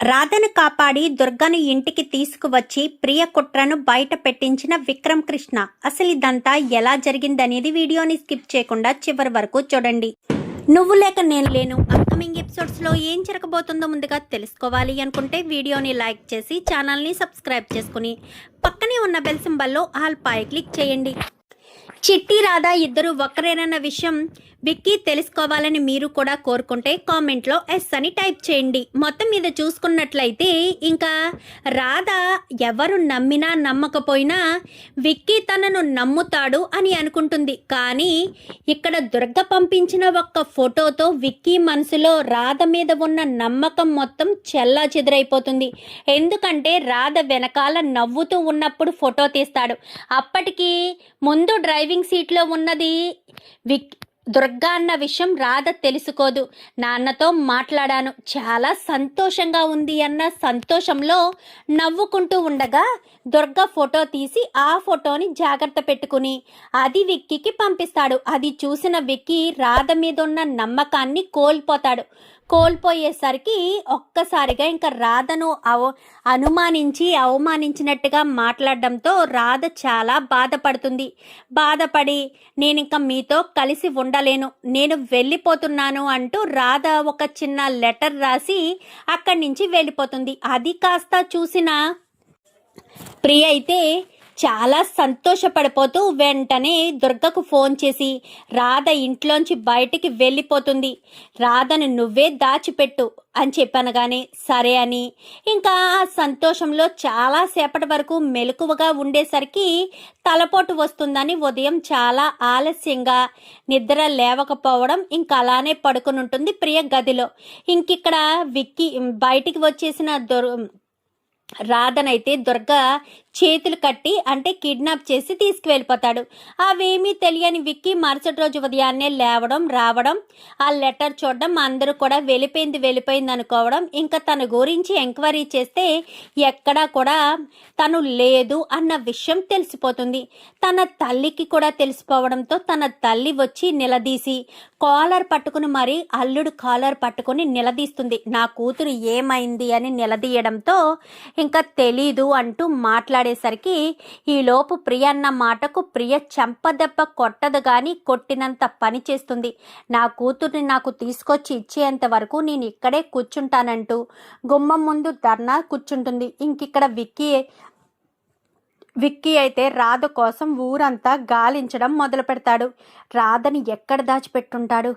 రాధను కాపాడి దుర్గను ఇంటికి తీసుకువచ్చి ప్రియ కుట్రను బయట పెట్టించిన విక్రమ్ కృష్ణ. అసలు ఇదంతా ఎలా జరిగిందనేది వీడియోని స్కిప్ చేయకుండా చివరి వరకు చూడండి. నువ్వు లేక నేను లేను అప్కమింగ్ ఎపిసోడ్స్లో ఏం జరగబోతుందో ముందుగా తెలుసుకోవాలి అనుకుంటే వీడియోని లైక్ చేసి ఛానల్ని సబ్స్క్రైబ్ చేసుకుని పక్కనే ఉన్న బెల్ సింబల్లో ఆల్ పై క్లిక్ చేయండి. చిట్టి రాధా ఇద్దరు ఒక్కరేనన్న విషయం విక్కీ తెలుసుకోవాలని మీరు కూడా కోరుకుంటే కామెంట్లో ఎస్ అని టైప్ చేయండి. మొత్తం మీద చూసుకున్నట్లయితే ఇంకా రాధ ఎవరు నమ్మినా నమ్మకపోయినా విక్కీ తనను నమ్ముతాడు అని అనుకుంటుంది. కానీ ఇక్కడ దుర్గ పంపించిన ఒక్క ఫోటోతో విక్కీ మనసులో రాధ మీద ఉన్న నమ్మకం మొత్తం చెల్లా చెదురైపోతుంది. ఎందుకంటే రాధ వెనకాల నవ్వుతూ ఉన్నప్పుడు ఫోటో తీస్తాడు. అప్పటికి ముందు డ్రైవింగ్ సీట్లో ఉన్నది దుర్గా అన్న విషయం రాధ తెలుసుకోదు. నాన్నతో మాట్లాడాను, చాలా సంతోషంగా ఉంది అన్న సంతోషంలో నవ్వుకుంటూ ఉండగా దుర్గా ఫోటో తీసి ఆ ఫోటోని జాగ్రత్త పెట్టుకుని అది విక్కీకి పంపిస్తాడు. అది చూసిన విక్కీ రాధ మీద ఉన్న నమ్మకాన్ని కోల్పోయేసరికి ఒక్కసారిగా ఇంకా రాధను అనుమానించి అవమానించినట్టుగా మాట్లాడడంతో రాధ చాలా బాధపడి నేను ఇంకా మీతో కలిసి ఉండలేను, నేను వెళ్ళిపోతున్నాను అంటూ రాధ ఒక చిన్న లెటర్ రాసి అక్కడి నుంచి వెళ్ళిపోతుంది. అది కాస్త చూసిన ప్రియ అయితే చాలా సంతోషపడిపోతూ వెంటనే దుర్గకు ఫోన్ చేసి రాధ ఇంట్లోంచి బయటికి వెళ్ళిపోతుంది, రాధను నువ్వే దాచిపెట్టు అని చెప్పనగానే సరే అని ఇంకా ఆ సంతోషంలో చాలాసేపటి వరకు మెలకువగా ఉండేసరికి తలపోటు వస్తుందని ఉదయం చాలా ఆలస్యంగా నిద్ర లేవకపోవడం ఇంకా అలానే పడుకుని ఉంటుంది ప్రియ గదిలో. ఇంకిక్కడ విక్కీ బయటికి వచ్చేసిన రాధనైతే దుర్గ చేతులు కట్టి అంటే కిడ్నాప్ చేసి తీసుకువెళ్ళిపోతాడు. అవేమీ తెలియని విక్కీ మరుసటి రోజు ఉదయాన్నే రావడం ఆ లెటర్ చూడడం, అందరూ కూడా వెళ్ళిపోయింది అనుకోవడం, ఇంకా తన గురించి ఎంక్వైరీ చేస్తే ఎక్కడా కూడా తను లేదు అన్న విషయం తెలిసిపోతుంది. తన తల్లికి కూడా తెలిసిపోవడంతో తన తల్లి వచ్చి నిలదీసి కాలర్ పట్టుకుని మరి అల్లుడు కాలర్ పట్టుకుని నిలదీస్తుంది. నా కూతురు ఏమైంది అని నిలదీయడంతో ఇంకా తెలీదు అంటూ మాట్లాడేసరికి ఈలోపు ప్రియ అన్న మాటకు ప్రియ చెంపదెబ్బ కొట్టదు కానీ కొట్టినంత పని చేస్తుంది. నా కూతుర్ని నాకు తీసుకొచ్చి ఇచ్చేంత వరకు నేను ఇక్కడే కూర్చుంటానంటూ గుమ్మం ముందు ధర్నా కూర్చుంటుంది. ఇంకిక్కడ విక్కీ అయితే రాధ కోసం ఊరంతా గాలించడం మొదలు పెడతాడు. రాధని ఎక్కడ దాచిపెట్టుంటాడు,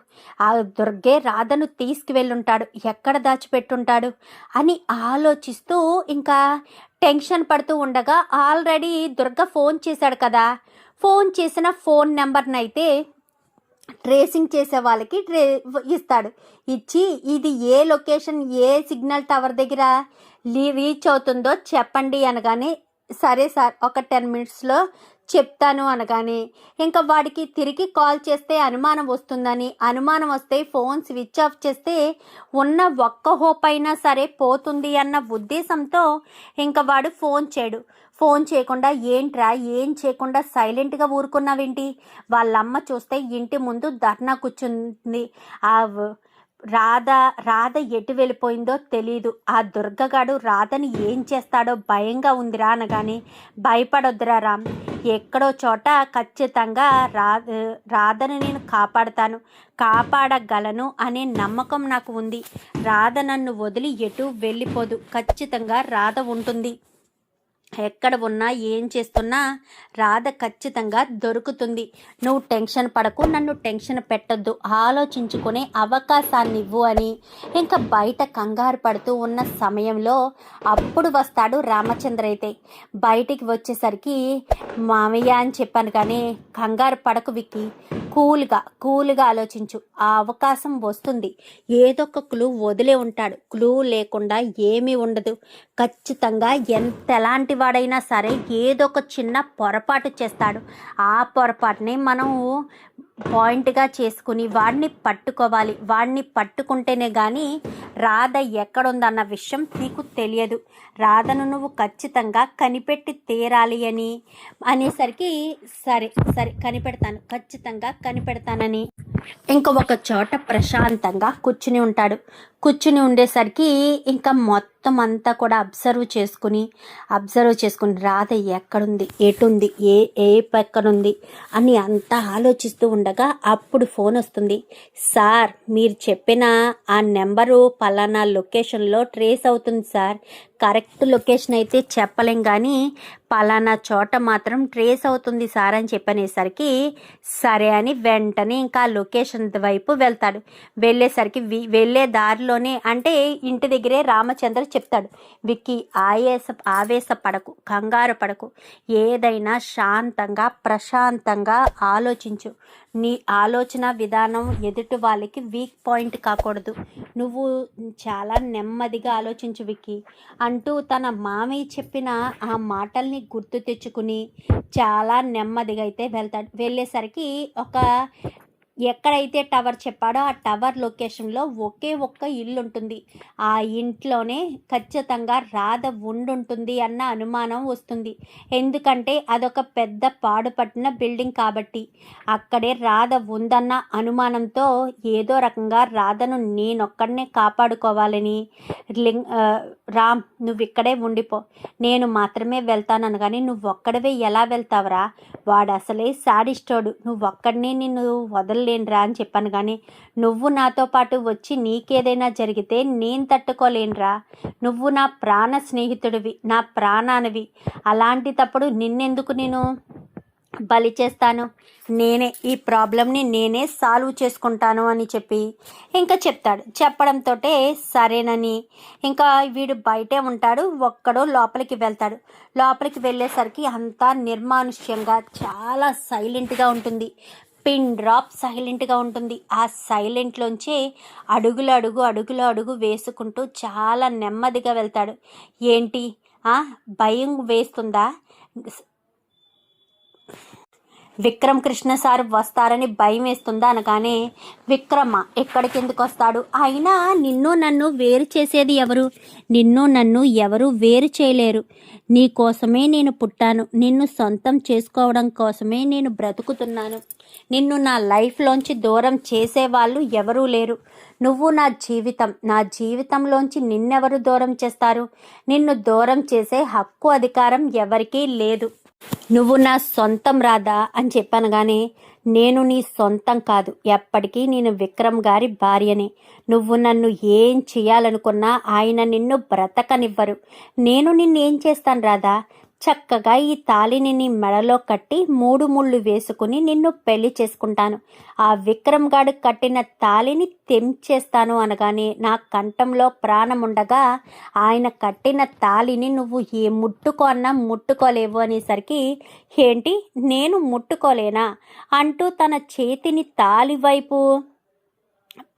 ఆ దుర్గే రాధను తీసుకువెళ్ళుంటాడు, ఎక్కడ దాచిపెట్టుంటాడు అని ఆలోచిస్తూ ఇంకా టెన్షన్ పడుతూ ఉండగా ఆల్రెడీ దుర్గ ఫోన్ చేశాడు కదా, ఫోన్ చేసిన ఫోన్ నెంబర్నైతే ట్రేసింగ్ చేసే వాళ్ళకి ఇస్తాడు. ఇచ్చి ఇది ఏ లొకేషన్ ఏ సిగ్నల్ టవర్ దగ్గర రీచ్ అవుతుందో చెప్పండి అనగానే సరే సార్ ఒక 10 మినిట్స్లో చెప్తాను అనగానే ఇంకా వాడికి తిరిగి కాల్ చేస్తే అనుమానం వస్తే ఫోన్ స్విచ్ ఆఫ్ చేస్తే ఉన్న ఒక్క హోప్ అయినా సరే పోతుంది అన్న ఉద్దేశంతో ఇంకా వాడు ఫోన్ చేయకుండా ఏంట్రా ఏం చేయకుండా సైలెంట్గా ఊరుకున్నావేంటి, వాళ్ళమ్మ చూస్తే ఇంటి ముందు ధర్నా కూర్చుంది, ఆ రాధ ఎటు వెళ్ళిపోయిందో తెలీదు, ఆ దుర్గగాడు రాధని ఏం చేస్తాడో భయంగా ఉందిరా అనగానే భయపడొద్దురా రామ్, ఎక్కడో చోట ఖచ్చితంగా రాధని నేను కాపాడగలను అనే నమ్మకం నాకు ఉంది. రాధ నన్ను వదిలి ఎటు వెళ్ళిపోదు, ఖచ్చితంగా రాధ ఉంటుంది, ఎక్కడ ఉన్నా ఏం చేస్తున్నా రాధ ఖచ్చితంగా దొరుకుతుంది, నువ్వు టెన్షన్ పడకు, నన్ను టెన్షన్ పెట్టొద్దు, ఆలోచించుకునే అవకాశాన్ని ఇవ్వు అని ఇంకా బయట కంగారు పడుతూ ఉన్న సమయంలో అప్పుడు వస్తాడు రామచంద్ర. అయితే బయటికి వచ్చేసరికి మామయ్య అని చెప్పాను కానీ కంగారు పడకు విక్కీ, కూల్గా ఆలోచించు, ఆ అవకాశం వస్తుంది, ఏదో ఒక క్లూ వదిలే ఉంటాడు, క్లూ లేకుండా ఏమీ ఉండదు, ఖచ్చితంగా ఎలాంటి వాడైనా సరే ఏదో ఒక చిన్న పొరపాటు చేస్తాడు, ఆ పొరపాటుని మనం పాయింట్గా చేసుకుని వాడిని పట్టుకోవాలి, వాడిని పట్టుకుంటేనే కానీ రాధ ఎక్కడుందన్న విషయం నీకు తెలియదు, రాధను నువ్వు ఖచ్చితంగా కనిపెట్టి తీరాలి అనేసరికి సరే కనిపెడతాను, ఖచ్చితంగా కనిపెడతానని ఇంకా ఒక చోట ప్రశాంతంగా కూర్చుని ఉంటాడు. కూర్చుని ఉండేసరికి ఇంకా మొత్తం అంతా కూడా అబ్జర్వ్ చేసుకుని రాధ ఎక్కడుంది, ఎటుంది, ఏ పక్కనుంది అని అంతా ఆలోచిస్తూ ఉండగా అప్పుడు ఫోన్ వస్తుంది. సార్, మీరు చెప్పిన ఆ నెంబరు పలానా లొకేషన్లో ట్రేస్ అవుతుంది సార్. కరెక్ట్ లొకేషన్ అయితే చెప్పలేం కానీ పలానా చోట మాత్రం ట్రేస్ అవుతుంది సార్ అని చెప్పనేసరికి సరే అని వెంటనే ఇంకా లొకేషన్ వైపు వెళ్తాడు. వెళ్ళేసరికి వెళ్ళే దారిలోనే అంటే ఇంటి దగ్గరే రామచంద్ర చెప్తాడు, విక్కీ ఆవేశపడకు, కంగారు పడకు, ఏదైనా శాంతంగా ప్రశాంతంగా ఆలోచించు. నీ ఆలోచన విధానం ఎదుటి వాళ్ళకి వీక్ పాయింట్ కాకూడదు. నువ్వు చాలా నెమ్మదిగా ఆలోచించు విక్కీ అంటూ తన మామయ్య చెప్పిన ఆ మాటల్ని గుర్తు తెచ్చుకుని చాలా నెమ్మదిగా అయితే వెళ్తాడు. వెళ్ళేసరికి ఎక్కడైతే టవర్ చెప్పాడో ఆ టవర్ లొకేషన్లో ఒకే ఒక్క ఇల్లు ఉంటుంది. ఆ ఇంట్లోనే ఖచ్చితంగా రాధ ఉండుంటుంది అన్న అనుమానం వస్తుంది. ఎందుకంటే అదొక పెద్ద పాడుపట్టిన బిల్డింగ్ కాబట్టి అక్కడే రాధ ఉందన్న అనుమానంతో ఏదో రకంగా రాధను నేనొక్కడనే కాపాడుకోవాలని రామ్, నువ్వు ఇక్కడే ఉండిపో, నేను మాత్రమే వెళ్తానను కానీ నువ్వు ఒక్కడవే ఎలా వెళ్తావురా, వాడు అసలే సాడిస్టోడు, నువ్వు ఒక్కడినే నిన్ను వదలలేనురా అని చెప్పాను. కానీ నువ్వు నాతో పాటు వచ్చి నీకేదైనా జరిగితే నేను తట్టుకోలేనురా. నువ్వు నా ప్రాణ స్నేహితుడివి, నా ప్రాణానివి, అలాంటిటప్పుడు నిన్నెందుకు నేను బలి చేస్తాను, ఈ ప్రాబ్లంని నేనే సాల్వ్ చేసుకుంటాను అని చెప్పి ఇంకా చెప్తాడు. చెప్పడంతో సరేనని ఇంకా వీడు బయటే ఉంటాడు, ఒక్కడో లోపలికి వెళ్తాడు. లోపలికి వెళ్ళేసరికి అంతా నిర్మానుష్యంగా చాలా సైలెంట్గా ఉంటుంది. పిన్ డ్రాప్ సైలెంట్గా ఉంటుంది. ఆ సైలెంట్లోంచి అడుగులు వేసుకుంటూ చాలా నెమ్మదిగా వెళ్తాడు. ఏంటి భయం వేస్తుందా, విక్రమ్ కృష్ణ సార్ వస్తారని భయం వేస్తుందా అనగానే, విక్రమ ఎక్కడికి ఎందుకు వస్తాడు, అయినా నిన్ను నన్ను వేరు చేసేది ఎవరు, నిన్ను నన్ను ఎవరు వేరు చేయలేరు, నీ కోసమే నేను పుట్టాను, నిన్ను సొంతం చేసుకోవడం కోసమే నేను బ్రతుకుతున్నాను, నిన్ను నా లైఫ్లోంచి దూరం చేసేవాళ్ళు ఎవరూ లేరు, నువ్వు నా జీవితంలోంచి నిన్నెవరు దూరం చేస్తారు, నిన్ను దూరం చేసే హక్కు అధికారం ఎవరికీ లేదు, నువ్వు నా సొంతం రాదా అని చెప్పాను. కానీ నేను నీ సొంతం కాదు, ఎప్పటికీ నేను విక్రమ్ గారి భార్యనే, నువ్వు నన్ను ఏం చేయాలనుకున్నా ఆయన నిన్ను బ్రతకనివ్వరు, నేను నిన్నేం చేస్తాను రాదా, చక్కగా ఈ తాళిని నీ మెడలో కట్టి 3 ముళ్ళు వేసుకుని నిన్ను పెళ్లి చేసుకుంటాను, ఆ విక్రమ్ గాడు కట్టిన తాళిని తెంచేస్తాను అనగానే నా కంఠంలో ప్రాణం ఉండగా ఆయన కట్టిన తాళిని నువ్వు ఏ ముట్టుకోన్నా ముట్టుకోలేవు అనేసరికి, ఏంటి నేను ముట్టుకోలేనా అంటూ తన చేతిని తాళి వైపు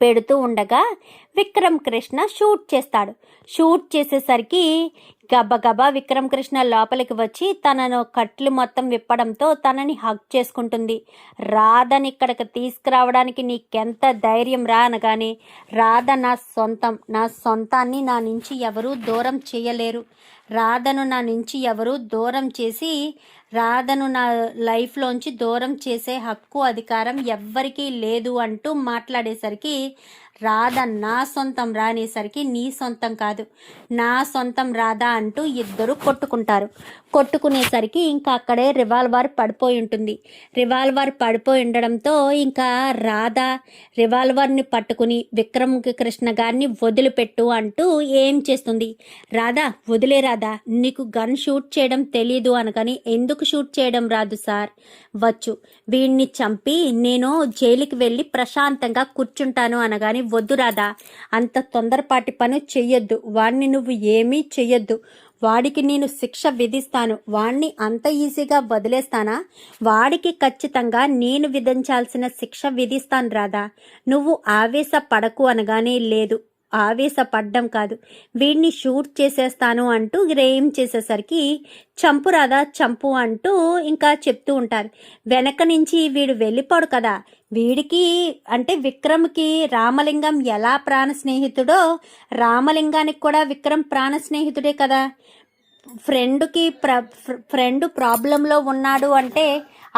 పెడుతూ ఉండగా విక్రమ్ కృష్ణ షూట్ చేసేసరికి గబగబా విక్రమ్ కృష్ణ లోపలికి వచ్చి తనను కట్లు మొత్తం విప్పడంతో తనని హగ్ చేసుకుంటుంది. రాధని ఇక్కడికి తీసుకురావడానికి నీకెంత ధైర్యం రా అనగానే, రాధ నా సొంతాన్ని నా నుంచి ఎవరూ దూరం చేయలేరు, రాధను నా నుంచి ఎవరూ దూరం చేసి రాధను నా లైఫ్లోంచి దూరం చేసే హక్కు అధికారం ఎవ్వరికీ లేదు అంటూ మాట్లాడేసరికి, రాధ నా సొంతం రానేసరికి నీ సొంతం కాదు, నా సొంతం రాధా అంటూ ఇద్దరు కొట్టుకునేసరికి ఇంకా అక్కడే రివాల్వర్ పడిపోయి ఉంటుంది. రివాల్వర్ పడిపోయి ఉండడంతో ఇంకా రాధ రివాల్వర్ని పట్టుకుని విక్రమ్ కృష్ణ గారిని వదిలిపెట్టు అంటూ ఏం చేస్తుంది. రాధా వదిలే, రాధా నీకు గన్ షూట్ చేయడం తెలీదు అనగాని, ఎందుకు షూట్ చేయడం రాదు సార్, వచ్చు, వీడిని చంపి నేను జైలుకి వెళ్ళి ప్రశాంతంగా కూర్చుంటాను అనగాని, వద్దు రాధా, అంత తొందరపాటి పని చెయ్యొద్దు, వాడిని నువ్వు ఏమీ చెయ్యొద్దు, వాడికి నేను శిక్ష విధిస్తాను, వాణ్ణి అంత ఈజీగా వదిలేస్తానా, వాడికి ఖచ్చితంగా నేను విధించాల్సిన శిక్ష విధిస్తాను రాధా, నువ్వు ఆవేశపడకు అనగానే, లేదు ఆవేశపడ్డం కాదు, వీడిని షూట్ చేసేస్తాను అంటూ ఏం చేసేసరికి, చంపు రాధా చంపు అంటూ ఇంకా చెప్తూ ఉంటారు. వెనక నుంచి వీడు వెళ్ళిపోడు కదా, వీడికి అంటే విక్రమ్కి రామలింగం ఎలా ప్రాణ స్నేహితుడో రామలింగానికి కూడా విక్రమ్ ప్రాణ స్నేహితుడే కదా, ఫ్రెండ్ ప్రాబ్లంలో ఉన్నాడు అంటే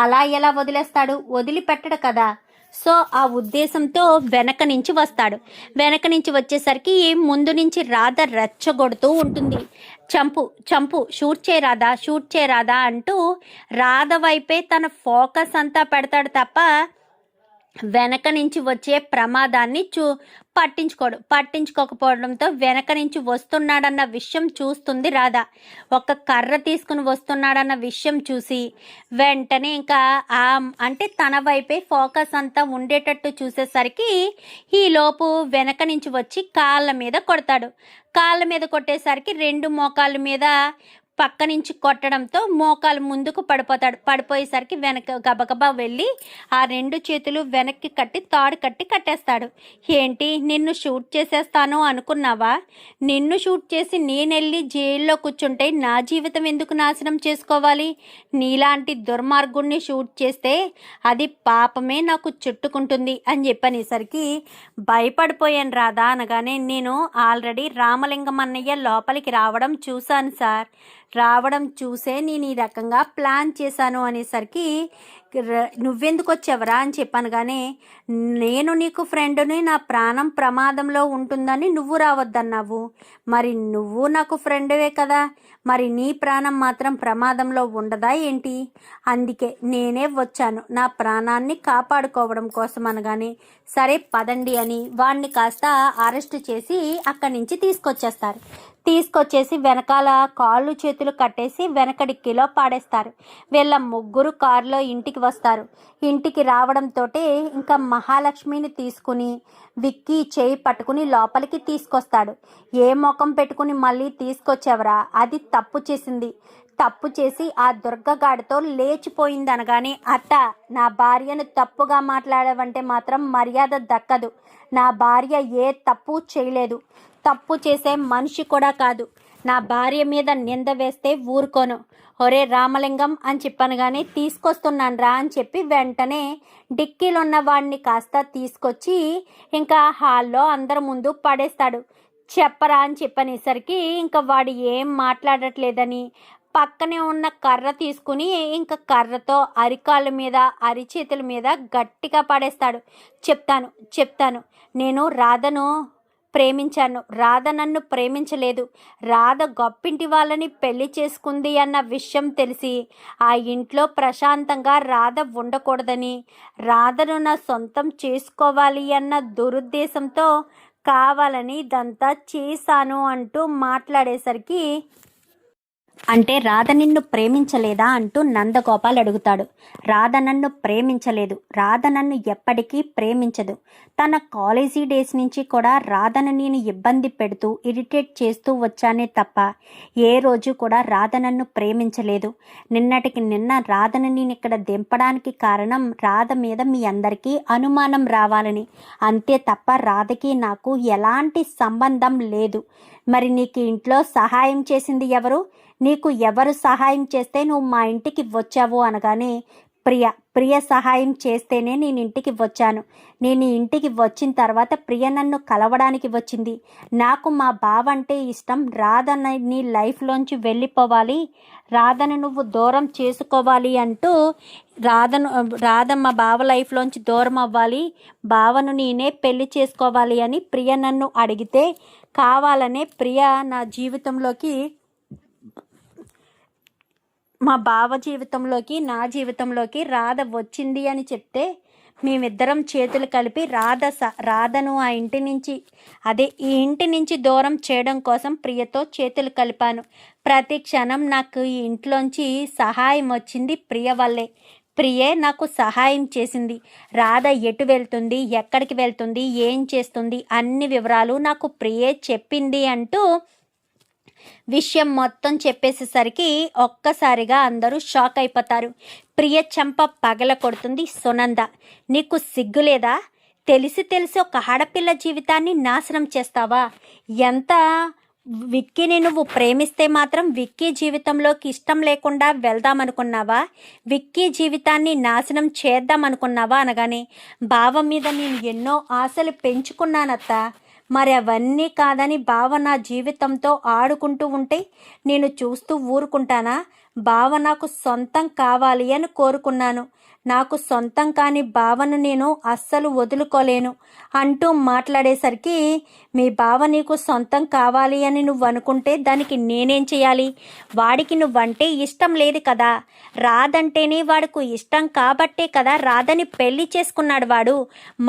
అలా ఎలా వదిలేస్తాడు, వదిలిపెట్టడు కదా, సో ఆ ఉద్దేశంతో వెనక నుంచి వస్తాడు. వెనక నుంచి వచ్చేసరికి ముందు నుంచి రాధ రెచ్చగొడుతూ ఉంటుంది. చంపు చంపు, షూట్ చేయరాదా, షూట్ చేయరాదా అంటూ రాధ వైపే తన ఫోకస్ అంతా పెడతాడు తప్ప వెనక నుంచి వచ్చే ప్రమాదాన్ని పట్టించుకోకపోవడంతో వెనక నుంచి వస్తున్నాడన్న విషయం చూస్తుంది రాధ. ఒక కర్ర తీసుకుని వస్తున్నాడన్న విషయం చూసి వెంటనే ఇంకా అంటే తన వైపే ఫోకస్ అంతా ఉండేటట్టు చూసేసరికి ఈలోపు వెనక నుంచి వచ్చి కాళ్ళ మీద కొడతాడు. కాళ్ళ మీద కొట్టేసరికి రెండు మోకాళ్ళ మీద పక్క నుంచి కొట్టడంతో మోకాలు ముందుకు పడిపోయేసరికి వెనక గబగబా వెళ్ళి ఆ రెండు చేతులు వెనక్కి కట్టి తాడు కట్టేస్తాడు. ఏంటి, నిన్ను షూట్ చేసేస్తాను అనుకున్నావా? నిన్ను షూట్ చేసి నేనెళ్ళి జైల్లో కూర్చుంటే నా జీవితం ఎందుకు నాశనం చేసుకోవాలి? నీలాంటి దుర్మార్గుణ్ణి షూట్ చేస్తే అది పాపమే నాకు చుట్టుకుంటుంది అని చెప్పనేసరికి భయపడిపోయాను రాధా అనగానే, నేను ఆల్రెడీ రామలింగం అన్నయ్య లోపలికి రావడం చూశాను సార్, రావడం చూసే నేను ఈ రకంగా ప్లాన్ చేశాను అనేసరికి నువ్వెందుకు వచ్చావరా అని చెప్పాను. కానీ నేను నీకు ఫ్రెండ్ని, నా ప్రాణం ప్రమాదంలో ఉంటుందని నువ్వు రావద్దన్నావు. మరి నువ్వు నాకు ఫ్రెండ్వే కదా, మరి నీ ప్రాణం మాత్రం ప్రమాదంలో ఉండదా ఏంటి? అందుకే నేనే వచ్చాను నా ప్రాణాన్ని కాపాడుకోవడం కోసం అనగానే, సరే పదండి అని వాడిని కాస్త అరెస్ట్ చేసి అక్కడి నుంచి తీసుకొచ్చేసి వెనకాల కాళ్ళు చేతులు కట్టేసి వెనక డిక్కీలో పాడేస్తారు. వీళ్ళ ముగ్గురు కారులో ఇంటికి వస్తారు. ఇంటికి రావడంతో ఇంకా మహాలక్ష్మిని తీసుకుని విక్కీ చేయి పట్టుకుని లోపలికి తీసుకొస్తాడు. ఏ ముఖం పెట్టుకుని మళ్ళీ తీసుకొచ్చేవరా, అది తప్పు చేసి ఆ దుర్గగాడితో లేచిపోయింది అనగానే, అత్త నా భార్యను తప్పుగా మాట్లాడవంటే మాత్రం మర్యాద దక్కదు. నా భార్య ఏ తప్పు చేయలేదు, తప్పు చేసే మనిషి కూడా కాదు. నా భార్య మీద నింద వేస్తే ఊరుకోను. ఒరే రామలింగం అని చెప్పాను. కానీ తీసుకొస్తున్నాను రా అని చెప్పి వెంటనే డిక్కీలో ఉన్న వాడిని కాస్త తీసుకొచ్చి ఇంకా హాల్లో అందరి ముందు పడేస్తాడు. చెప్పరా అని చెప్పనేసరికి ఇంకా వాడు ఏం మాట్లాడట్లేదని పక్కనే ఉన్న కర్ర తీసుకుని ఇంకా కర్రతో అరికాళ్ళ మీద అరిచేతుల మీద గట్టిగా పడేస్తాడు. చెప్తాను నేను రాధను ప్రేమించాను, రాధ నన్ను ప్రేమించలేదు, రాధ గొప్పింటి వాళ్ళని పెళ్లి చేసుకుంది అన్న విషయం తెలిసి ఆ ఇంట్లో ప్రశాంతంగా రాధ ఉండకూడదని, రాధను నా సొంతం చేసుకోవాలి అన్న దురుద్దేశంతో కావాలని ఇదంతా చేశాను అంటూ మాట్లాడేసరికి, అంటే రాధ నిన్ను ప్రేమించలేదా అంటూ నందగోపాల్ అడుగుతాడు. రాధ నన్ను ప్రేమించలేదు, రాధ నన్ను ఎప్పటికీ ప్రేమించదు. తన కాలేజీ డేస్ నుంచి కూడా రాధను నేను ఇబ్బంది పెడుతూ ఇరిటేట్ చేస్తూ వచ్చానే తప్ప ఏ రోజు కూడా రాధ నన్ను ప్రేమించలేదు. నిన్నటికి నిన్న రాధను నేను ఇక్కడ దింపడానికి కారణం రాధ మీద మీ అందరికీ అనుమానం రావాలని, అంతే తప్ప రాధకి నాకు ఎలాంటి సంబంధం లేదు. మరి నీకు ఇంట్లో సహాయం చేసింది ఎవరు? నీకు ఎవరు సహాయం చేస్తే నువ్వు మా ఇంటికి వచ్చావు అనగానే, ప్రియ సహాయం చేస్తేనే నేను ఇంటికి వచ్చాను. నేను ఇంటికి వచ్చిన తర్వాత ప్రియ నన్ను కలవడానికి వచ్చింది. నాకు మా బావ అంటే ఇష్టం. రాధను నీ లైఫ్లోంచి రాధను నువ్వు దూరం చేసుకోవాలి అంటూ రాధ మా బావ లైఫ్లోంచి దూరం అవ్వాలి, బావను నేనే పెళ్లి చేసుకోవాలి అని ప్రియ నన్ను అడిగితే కావాలనే ప్రియ నా జీవితంలోకి, మా బావ జీవితంలోకి, నా జీవితంలోకి రాధ వచ్చింది అని చెప్తే మేమిద్దరం చేతులు కలిపి రాధను ఈ ఇంటి నుంచి దూరం చేయడం కోసం ప్రియతో చేతులు కలిపాను. ప్రతి క్షణం నాకు ఈ ఇంట్లోంచి సహాయం వచ్చింది ప్రియ వల్లే. ప్రియే నాకు సహాయం చేసింది. రాధ ఎటు వెళ్తుంది, ఎక్కడికి వెళ్తుంది, ఏం చేస్తుంది అన్ని వివరాలు నాకు ప్రియే చెప్పింది అంటూ విషయం మొత్తం చెప్పేసేసరికి ఒక్కసారిగా అందరూ షాక్ అయిపోతారు. ప్రియ చెంప పగల కొడుతుంది సునంద. నీకు సిగ్గులేదా? తెలిసి ఒక ఆడపిల్ల జీవితాన్ని నాశనం చేస్తావా? ఎంత విక్కీని నువ్వు ప్రేమిస్తే మాత్రం విక్కీ జీవితంలోకి ఇష్టం లేకుండా వెళ్దామనుకున్నావా? విక్కీ జీవితాన్ని నాశనం చేద్దామనుకున్నావా అనగానే, బావ మీద నేను ఎన్నో ఆశలు పెంచుకున్నానత్త, మరి అవన్నీ కాదని బావ నా జీవితంతో ఆడుకుంటూ ఉంటే నేను చూస్తూ ఊరుకుంటానా? బావ నాకు సొంతం కావాలి అని కోరుకున్నాను. నాకు సొంతం కాని బావను నేను అస్సలు వదులుకోలేను అంటూ మాట్లాడేసరికి, మీ బావ నీకు సొంతం కావాలి అని నువ్వు అనుకుంటే దానికి నేనేం చేయాలి? వాడికి నువ్వంటే ఇష్టం లేదు కదా, రాదంటేనే వాడికి ఇష్టం కాబట్టే కదా రాదని పెళ్లి చేసుకున్నాడు వాడు.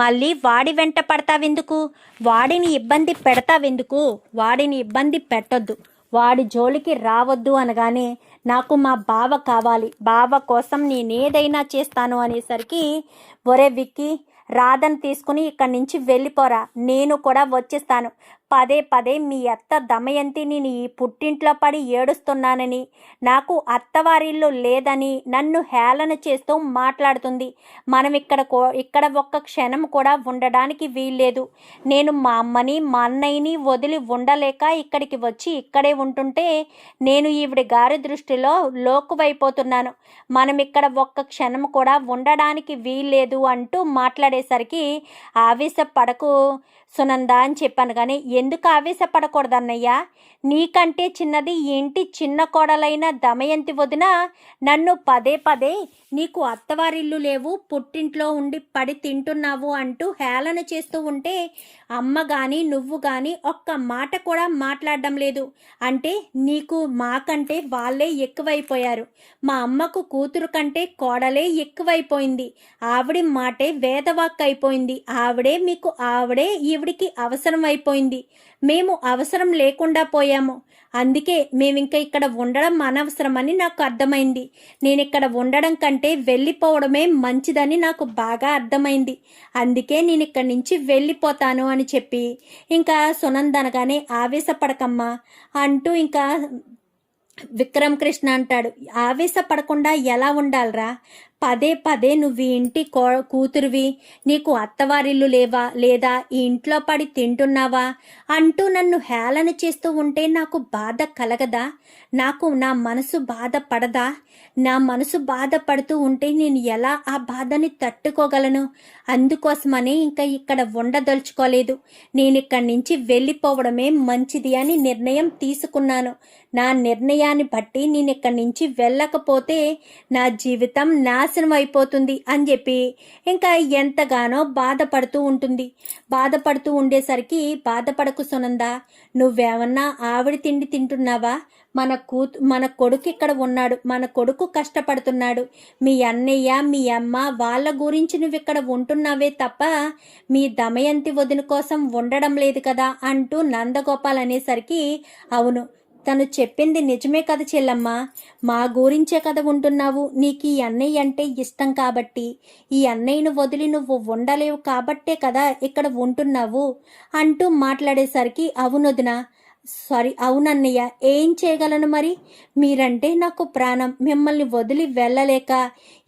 మళ్ళీ వాడి వెంట పడతావెందుకు? వాడిని ఇబ్బంది పెడతావెందుకు? వాడిని ఇబ్బంది పెట్టొద్దు, వాడి జోలికి రావద్దు అనగానే, నాకు మా బావ కావాలి, బావ కోసం నేనేదైనా చేస్తాను అనేసరికి, ఒరే విక్కీ, రాధను తీసుకుని ఇక్కడి నుంచి వెళ్ళిపోరా, నేను కూడా వచ్చేస్తాను. పదే పదే మీ అత్త దమయంతి నేను ఈ పుట్టింట్లో పడి ఏడుస్తున్నానని, నాకు అత్తవారిల్లు లేదని నన్ను హేళన చేస్తూ మాట్లాడుతుంది. మనం ఇక్కడ ఒక్క క్షణం కూడా ఉండడానికి వీల్లేదు. నేను మా అమ్మని మా అన్నయ్యని వదిలి ఉండలేక ఇక్కడికి వచ్చి ఇక్కడే ఉంటుంటే నేను ఈవిడ గారి దృష్టిలో లోకువైపోతున్నాను. మనం ఇక్కడ ఒక్క క్షణం కూడా ఉండడానికి వీల్లేదు అంటూ మాట్లాడేసరికి, ఆవేశపడకు సునంద అని చెప్పాను. కానీ ఎందుకు ఆవేశపడకూడదన్నయ్యా? నీకంటే చిన్నది ఇంటి చిన్న కోడలైన దమయంతి వదిన నన్ను పదే పదే నీకు అత్తవారిల్లు లేవు, పుట్టింట్లో ఉండి పడి తింటున్నావు అంటూ హేళన చేస్తూ ఉంటే, అమ్మ కానీ నువ్వు కానీ ఒక్క మాట కూడా మాట్లాడడం లేదు. అంటే నీకు మాకంటే వాళ్ళే ఎక్కువైపోయారు. మా అమ్మకు కూతురు కంటే కోడలే ఎక్కువైపోయింది. ఆవిడ మాటే వేదవాక్ అయిపోయింది. ఆవిడే ఈవిడికి అవసరం అయిపోయింది. మేము అవసరం లేకుండా పోయాము. అందుకే మేమింక ఇక్కడ ఉండడం అనవసరమని నాకు అర్థమైంది. నేను ఇక్కడ ఉండడం కంటే వెళ్ళిపోవడమే మంచిదని నాకు బాగా అర్థమైంది. అందుకే నేను ఇక్కడి నుంచి వెళ్ళిపోతాను అని చెప్పి, ఇంకా సునందనగానే, ఆవేశపడకమ్మా అంటూ ఇంకా విక్రమ్ కృష్ణ అంటాడు, ఆవేశపడకుండా ఎలా ఉండాలరా? పదే పదే నువ్వు ఇంటి కూతురువి, నీకు అత్తవారిల్లు లేవా, లేదా ఈ ఇంట్లో పడి తింటున్నావా అంటూ నన్ను హేళన చేస్తూ ఉంటే నాకు బాధ కలగదా? నా మనసు బాధపడదా? నా మనసు బాధపడుతూ ఉంటే నేను ఎలా ఆ బాధని తట్టుకోగలను? అందుకోసమని ఇంకా ఇక్కడ ఉండదలుచుకోలేదు. నేను ఇక్కడి నుంచి వెళ్ళిపోవడమే మంచిది అని నిర్ణయం తీసుకున్నాను. నా నిర్ణయాన్ని బట్టి నేను ఇక్కడి నుంచి వెళ్ళకపోతే నా జీవితం నాశనం అయిపోతుంది అని చెప్పి ఇంకా ఎంతగానో బాధపడుతూ ఉండేసరికి, బాధపడకు సునంద, నువ్వేమన్నా ఆవిడ తిండి తింటున్నావా? మన కొడుకు ఇక్కడ ఉన్నాడు, మన కొడుకు కష్టపడుతున్నాడు. మీ అన్నయ్య మీ అమ్మ వాళ్ళ గురించి నువ్వు ఇక్కడ ఉంటున్నావే తప్ప మీ దమయంతి వదిన కోసం ఉండడం లేదు కదా అంటూ నందగోపాల్ అనేసరికి, అవును, తను చెప్పింది నిజమే కదా చెల్లమ్మ, మా గురించే కదా ఉంటున్నావు. నీకు ఈ అన్నయ్య అంటే ఇష్టం కాబట్టి, ఈ అన్నయ్యను వదిలి నువ్వు ఉండలేవు కాబట్టే కదా ఇక్కడ ఉంటున్నావు అంటూ మాట్లాడేసరికి, అవునొదినా, అవునన్నయ్య, ఏం చేయగలను మరి? మీరంటే నాకు ప్రాణం. మిమ్మల్ని వదిలి వెళ్ళలేక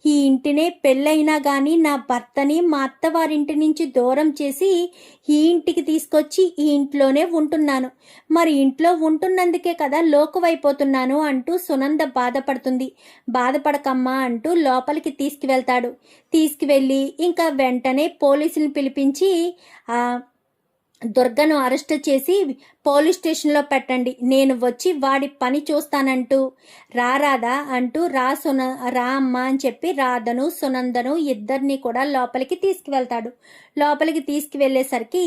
ఈ ఇంటినే పెళ్ళైనా కానీ నా భర్తని మా అత్తవారింటి నుంచి దూరం చేసి ఈ ఇంటికి తీసుకొచ్చి ఈ ఇంట్లోనే ఉంటున్నాను. మరి ఇంట్లో ఉంటున్నందుకే కదా లోకువైపోతున్నాను అంటూ సునంద బాధపడుతుంది. బాధపడకమ్మా అంటూ లోపలికి తీసుకువెళ్ళి ఇంకా వెంటనే పోలీసులను పిలిపించి దుర్గను అరెస్ట్ చేసి పోలీస్ స్టేషన్లో పెట్టండి, నేను వచ్చి వాడి పని చూస్తానంటూ, రాధా అంటూ రా అమ్మ అని చెప్పి రాధను సునందను ఇద్దరిని కూడా లోపలికి తీసుకువెళ్తాడు. లోపలికి తీసుకువెళ్ళేసరికి,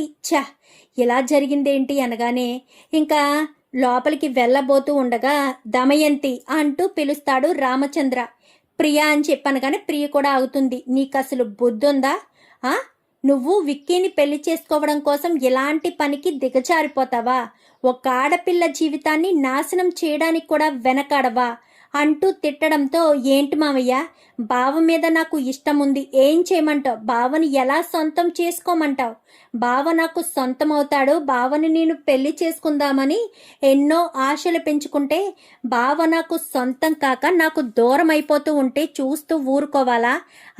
ఇలా జరిగిందేంటి అనగానే, ఇంకా లోపలికి వెళ్ళబోతూ ఉండగా దమయంతి అంటూ పిలుస్తాడు రామచంద్ర. ప్రియ అని చెప్పాను కానీ ప్రియ కూడా అవుతుంది. నీకు అసలు బుద్ధుందా? నువ్వు విక్కీని పెళ్లి చేసుకోవడం కోసం ఎలాంటి పనికి దిగజారిపోతావా? ఒక ఆడపిల్ల జీవితాన్ని నాశనం చేయడానికి కూడా వెనకాడవా అంటూ తిట్టడంతో, ఏంటి మావయ్య, బావ మీద నాకు ఇష్టం ఉంది, ఏం చేయమంటావు? బావని ఎలా సొంతం చేసుకోమంటావు? బావ నాకు సొంతం అవుతాడు, బావని నేను పెళ్లి చేసుకుందామని ఎన్నో ఆశలు పెంచుకుంటే బావ నాకు సొంతం కాక నాకు దూరం అయిపోతూ ఉంటే చూస్తూ ఊరుకోవాలా?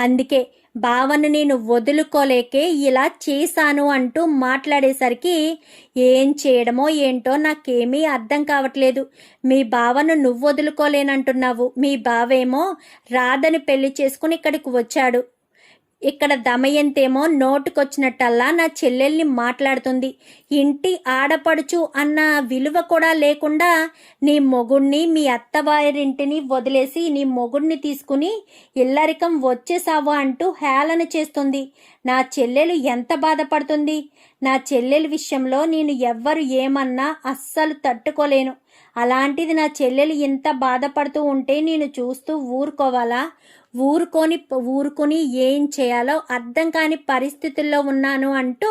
అందుకే బావను నేను వదులుకోలేకే ఇలా చేశాను అంటూ మాట్లాడేసరికి, ఏం చేయడమో ఏంటో నాకేమీ అర్థం కావట్లేదు. మీ బావను నువ్వు వదులుకోలేనంటున్నావు, మీ బావేమో రాధని పెళ్లి చేసుకుని ఇక్కడికి వచ్చాడు. ఇక్కడ దమయంతేమో నోటుకొచ్చినట్టల్లా నా చెల్లెల్ని మాట్లాడుతుంది. ఇంటి ఆడపడుచు అన్న విలువ కూడా లేకుండా నీ మొగుణ్ణి మీ అత్తవారింటిని వదిలేసి నీ మొగుణ్ణి తీసుకుని ఇల్లరికం వచ్చేసావు అంటూ హేళన చేస్తుంది. నా చెల్లెలు ఎంత బాధపడుతుంది. నా చెల్లెలి విషయంలో నేను ఎవ్వరు ఏమన్నా అస్సలు తట్టుకోలేను. అలాంటిది నా చెల్లెలు ఇంత బాధపడుతూ ఉంటే నేను చూస్తూ ఊరుకోవాలా? ఊరుకొని ఏం చేయాలో అర్థం కాని పరిస్థితుల్లో ఉన్నాను అంటూ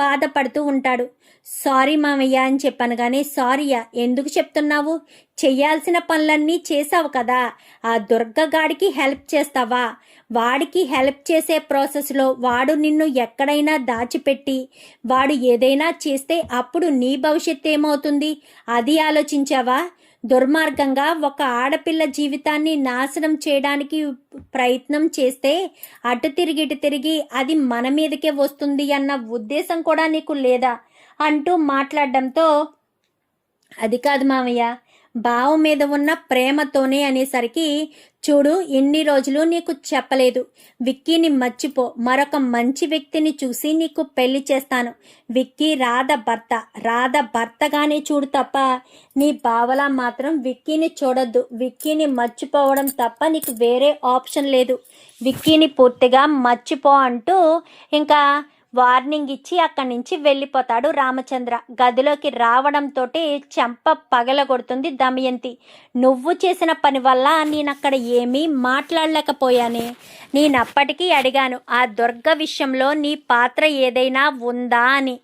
బాధపడుతూ ఉంటాడు. సారీ మామయ్య అని చెప్పాను కానీ, సారీయా ఎందుకు చెప్తున్నావు? చెయ్యాల్సిన పనులన్నీ చేసావు కదా, ఆ దుర్గగాడికి హెల్ప్ చేస్తావా? వాడికి హెల్ప్ చేసే ప్రాసెస్లో వాడు నిన్ను ఎక్కడైనా దాచిపెట్టి వాడు ఏదైనా చేస్తే అప్పుడు నీ భవిష్యత్తు ఏమవుతుంది? అది ఆలోచించావా? దుర్మార్గంగా ఒక ఆడపిల్ల జీవితాన్ని నాశనం చేయడానికి ప్రయత్నం చేస్తే అటు తిరిగి ఇటు తిరిగి అది మన మీదకే వస్తుంది అన్న ఉద్దేశం కూడా నీకు లేదా అంటూ మాట్లాడడంతో, అది కాదు మామయ్య, బావ మీద ఉన్న ప్రేమతోనే అనేసరికి, చూడు ఇన్ని రోజులు నీకు చెప్పలేదు, విక్కీని మర్చిపో, మరొక మంచి వ్యక్తిని చూసి నీకు పెళ్లి చేస్తాను. విక్కీ రాధ భర్తగానే చూడు తప్ప నీ బావలా మాత్రం విక్కీని చూడొద్దు. విక్కీని మర్చిపోవడం తప్ప నీకు వేరే ఆప్షన్ లేదు. విక్కీని పూర్తిగా మర్చిపో అంటూ ఇంకా వార్నింగ్ ఇచ్చి అక్కడి నుంచి వెళ్ళిపోతాడు రామచంద్ర. గదిలోకి రావడంతో చెంప పగలగొడుతుంది దమయంతి. నువ్వు చేసిన పని వల్ల నేను అక్కడ ఏమీ మాట్లాడలేకపోయానే. నేనప్పటికీ అడిగాను ఆ దుర్గ విషయంలో నీ పాత్ర ఏదైనా ఉందా అని.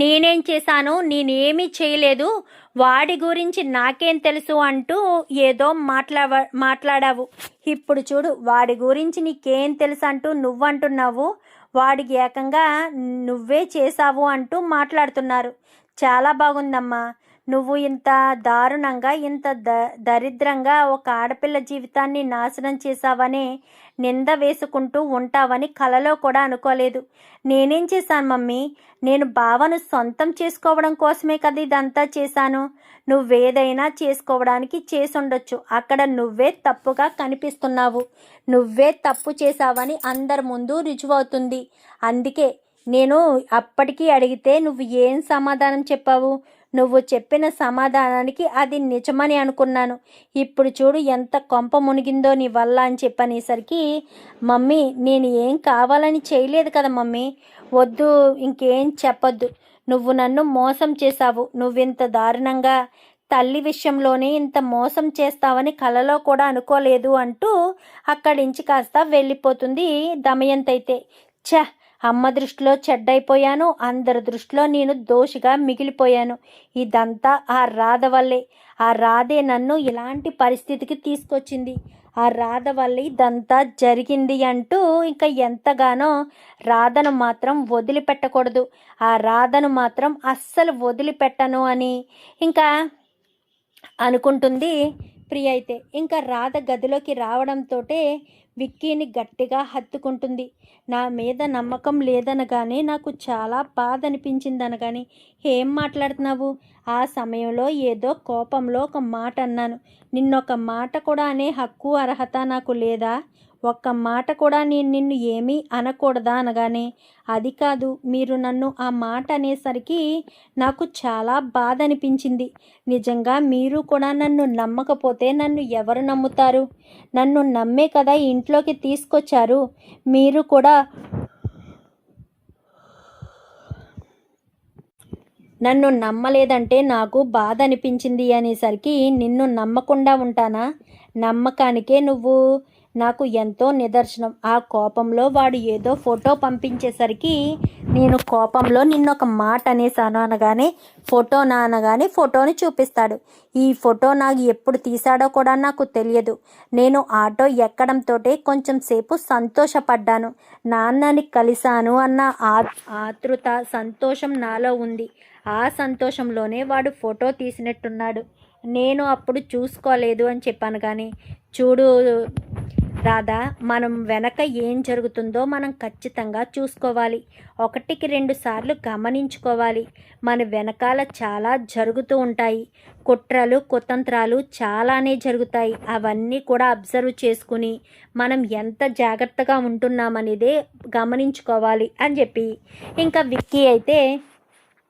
నేనేం చేశాను? నేనేమీ చేయలేదు, వాడి గురించి నాకేం తెలుసు అంటూ ఏదో మాట్లాడావు. ఇప్పుడు చూడు, వాడి గురించి నీకేం తెలుసు అంటూ నువ్వంటున్నావు, వాడికి ఏకంగా నువ్వే చేశావు అంటూ మాట్లాడుతున్నారు. చాలా బాగుందమ్మా, నువ్వు ఇంత దారుణంగా ఇంత దరిద్రంగా ఒక ఆడపిల్ల జీవితాన్ని నాశనం చేశావని నింద వేసుకుంటూ ఉంటావని కలలో కూడా అనుకోలేదు. నేనేం చేశాను మమ్మీ? నేను బావను సొంతం చేసుకోవడం కోసమే కదా ఇదంతా చేశాను. నువ్వేదైనా చేసుకోవడానికి చేసుండొచ్చు, అక్కడ నువ్వే తప్పుగా కనిపిస్తున్నావు. నువ్వే తప్పు చేశావని అందరి ముందు రుజువవుతుంది. అందుకే నేను అప్పటికీ అడిగితే నువ్వు ఏం సమాధానం చెప్పావు? నువ్వు చెప్పిన సమాధానానికి అది నిజమని అనుకున్నాను. ఇప్పుడు చూడు ఎంత కొంప మునిగిందో నీ వల్ల అని చెప్పనేసరికి, మమ్మీ నేను ఏం కావాలని చేయలేదు కదా మమ్మీ, వద్దు ఇంకేం చెప్పొద్దు. నువ్వు నన్ను మోసం చేశావు. నువ్వింత దారుణంగా తల్లి విషయంలోనే ఇంత మోసం చేస్తావని కలలో కూడా అనుకోలేదు అంటూ అక్కడి నుంచి కాస్త వెళ్ళిపోతుంది దమయంతి. అయితే అమ్మ దృష్టిలో చెడ్డైపోయాను, అందరి దృష్టిలో నేను దోషిగా మిగిలిపోయాను. ఇదంతా ఆ రాధ వల్లే. ఆ రాధే నన్ను ఇలాంటి పరిస్థితికి తీసుకొచ్చింది. ఆ రాధ వల్ల ఇదంతా జరిగింది అంటూ ఇంకా ఎంతగానో రాధను మాత్రం వదిలిపెట్టకూడదు, ఆ రాధను మాత్రం అస్సలు వదిలిపెట్టను అని ఇంకా అనుకుంటుంది ప్రియ. అయితే ఇంకా రాధ గదిలోకి రావడంతో విక్కీని గట్టిగా హత్తుకుంటుంది. నా మీద నమ్మకం లేదనగానే నాకు చాలా బాధ అనిపించింది అనగానే, ఏం మాట్లాడుతున్నావు? ఆ సమయంలో ఏదో కోపంలో ఒక మాట అన్నాను. నిన్నొక మాట కూడా అనే హక్కు అర్హత నాకు లేదా? ఒక్క మాట కూడా నేను నిన్ను ఏమీ అనకూడదా అనగానే, అది కాదు, మీరు నన్ను ఆ మాట అనేసరికి నాకు చాలా బాధ అనిపించింది. నిజంగా మీరు కూడా నన్ను నమ్మకపోతే నన్ను ఎవరు నమ్ముతారు? నన్ను నమ్మే కదా ఇంట్లోకి తీసుకొచ్చారు. మీరు కూడా నన్ను నమ్మలేదంటే నాకు బాధ అనిపించింది అనేసరికి, నిన్ను నమ్మకుండా ఉంటానా? నమ్మకానికే నువ్వు నాకు ఎంతో నిదర్శనం. ఆ కోపంలో వాడు ఏదో ఫోటో పంపించేసరికి నేను కోపంలో నిన్నొక మాట అనేసాను అనగానే, ఫోటోనా అనగానే ఫోటోని చూపిస్తాడు. ఈ ఫోటో నాకు ఎప్పుడు తీశాడో కూడా నాకు తెలియదు. నేను ఆటో ఎక్కడంతో కొంచెం సేపు సంతోషపడ్డాను. నాన్నని కలిశాను అన్న ఆతృత సంతోషం నాలో ఉంది. ఆ సంతోషంలోనే వాడు ఫోటో తీసినట్టున్నాడు. నేను అప్పుడు చూసుకోలేదు అని చెప్పాను. కానీ చూడు, రాధా, మనం వెనక ఏం జరుగుతుందో మనం ఖచ్చితంగా చూసుకోవాలి. 1-2 సార్లు గమనించుకోవాలి. మన వెనకాల చాలా జరుగుతూ ఉంటాయి. కుట్రలు కుతంత్రాలు చాలానే జరుగుతాయి. అవన్నీ కూడా అబ్జర్వ్ చేసుకుని మనం ఎంత జాగ్రత్తగా ఉంటున్నామనేదే గమనించుకోవాలి అని చెప్పి ఇంకా విక్కీ అయితే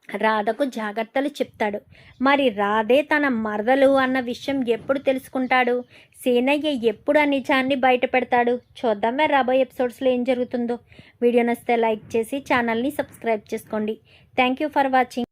రాధకు జాగ్రత్తలు చెప్తాడు. మరి రాధే తన మరదలు అన్న విషయం ఎప్పుడు తెలుసుకుంటాడు? సీనయ్య ఎప్పుడు ఆ నిజాన్ని బయట పెడతాడు? చూద్దాం మరి రాబోయే ఎపిసోడ్స్లో ఏం జరుగుతుందో. వీడియో నచ్చితే లైక్ చేసి ఛానల్ని సబ్స్క్రైబ్ చేసుకోండి. Thank you for watching.